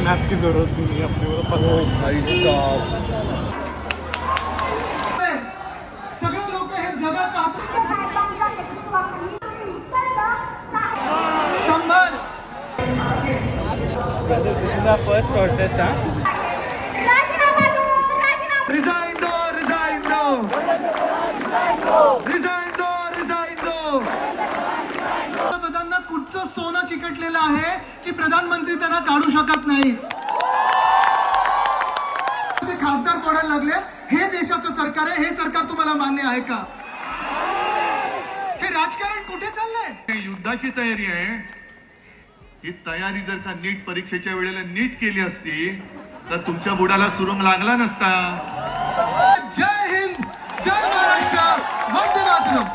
Map की जरूरत भी नहीं अपने को पता है। भाई साहब सगळे लोक हे जगात पाहतात 100 This is our first protest, huh? Resign दो रिझाइन दो रिझाइन दो रिझाइन दो पंतप्रधानांना कुठचं सोनं चिकटलेलं आहे की प्रधानमंत्री त्यांना काढू शकत नाही. खासदार फोडायला लागले. हे देशाचं सरकार आहे. हे सरकार तुम्हाला मान्य आहे का? हे राजकारण कुठे चाललंय? युद्धाची तयारी आहे. ही तयारी जर का नीट परीक्षेच्या वेळेला नीट केली असती तर तुमच्या बुडाला सुरुंग लागला नसता. जय हिंद, जय महाराष्ट्र, वंदे मातरम.